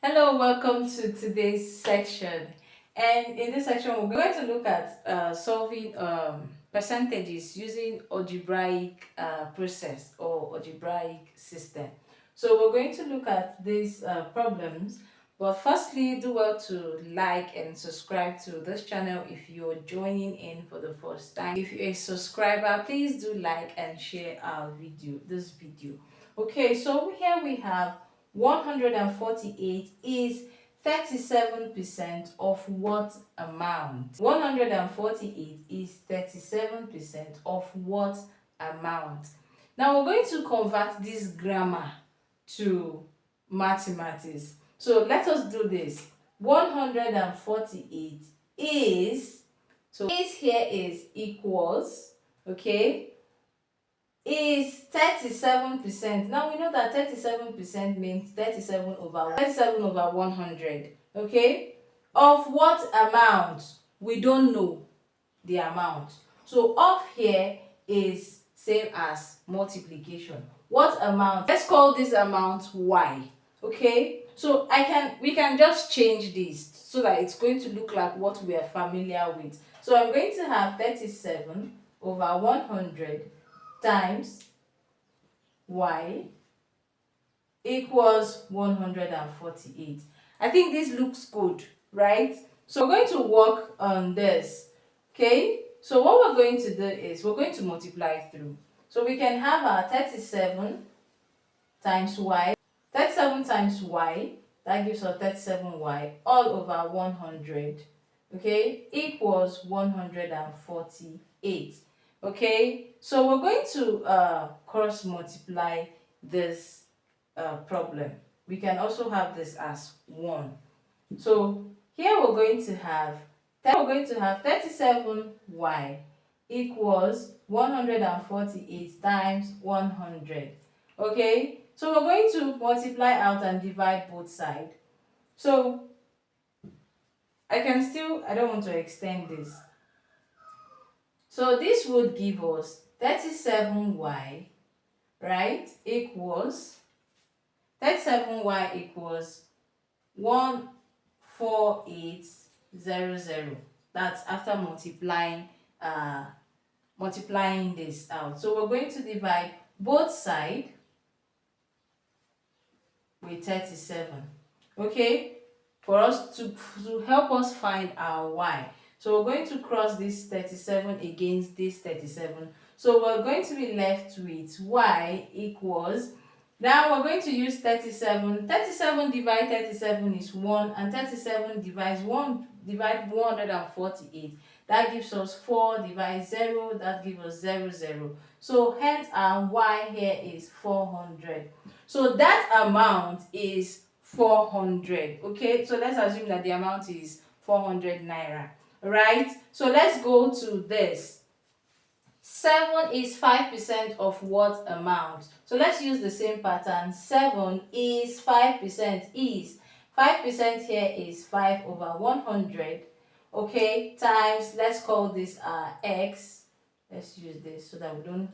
Hello, welcome to today's section. And in this section, we're going to look at solving percentages using algebraic process or algebraic system. So we're going to look at these problems. But firstly, do well to like and subscribe to this channel if you're joining in for the first time. If you're a subscriber, please do like and share this video. Okay, so here we have 148 is 37% of what amount? 148 is 37% of what amount? Now we're going to convert this grammar to mathematics. So let us do this. 148 is, so is here is equals, okay, is 37%. Now we know that 37% means 37 over 100. Okay? Of what amount? We don't know the amount. So of here is same as multiplication. What amount? Let's call this amount y. Okay? So we can just change this so that it's going to look like what we are familiar with. So I'm going to have 37 over 100 times y equals 148. I think this looks good, right? So we're going to work on this. Okay, so what we're going to do is we're going to multiply through. So we can have our 37 times y, 37 times y, that gives us 37y all over 100, okay, equals 148. Okay, so we're going to cross multiply this problem. We can also have this as 1. So here we're going to have 37y equals 148 times 100. Okay, so we're going to multiply out and divide both sides. So I don't want to extend this. So this would give us 37y, right, equals 37y equals 14800. That's after multiplying this out. So we're going to divide both sides with 37. Okay, for us to help us find our y. So we're going to cross this 37 against this 37. So we're going to be left with y equals, now we're going to use 37. 37 divide 37 is 1, and 37 divides 148. That gives us 4 divided 0, that gives us 0, 0. So hence our y here is 400. So that amount is 400. Okay, so let's assume that the amount is 400 naira. Right? So let's go to this. 7 is 5% of what amount? So let's use the same pattern. 7 is 5%. Is 5% here is 5 over 100. Okay, times, let's call this x. Let's use this so that we don't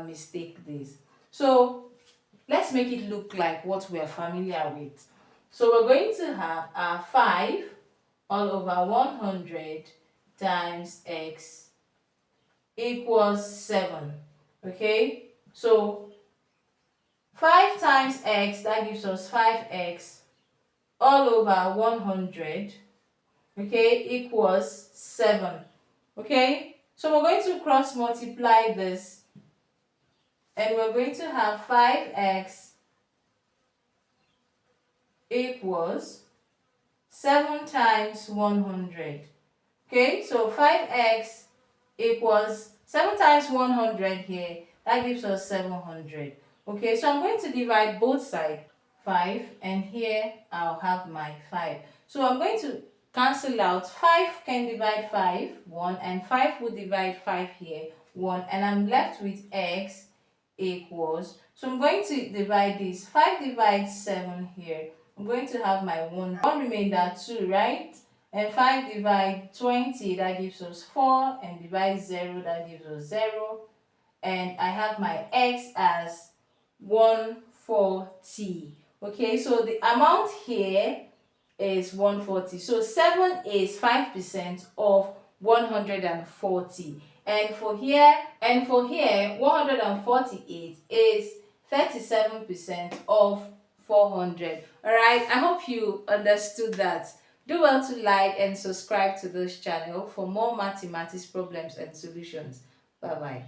mistake this. So let's make it look like what we are familiar with. So we're going to have our 5 all over 100 times x equals 7. Okay, so 5 times x, that gives us 5x all over 100, okay, equals 7. Okay, so we're going to cross multiply this, and we're going to have 5x equals 7 times 100. Okay, so 5x equals 7 times 100 here, that gives us 700. Okay, so I'm going to divide both sides, 5, and here I'll have my 5. So I'm going to cancel out. 5 can divide 5, 1, and 5 will divide 5 here, 1, and I'm left with x equals, so I'm going to divide this. 5 divides 7 here, I'm going to have my 1 remainder 2, right? And 5 divide 20, that gives us 4, and divide 0, that gives us 0. And I have my x as 140. Okay, so the amount here is 140. So 7 is 5% of 140. And for here 148 is 37% of 400. All right, I hope you understood that. Do well to like and subscribe to this channel for more mathematics problems and solutions. Bye bye.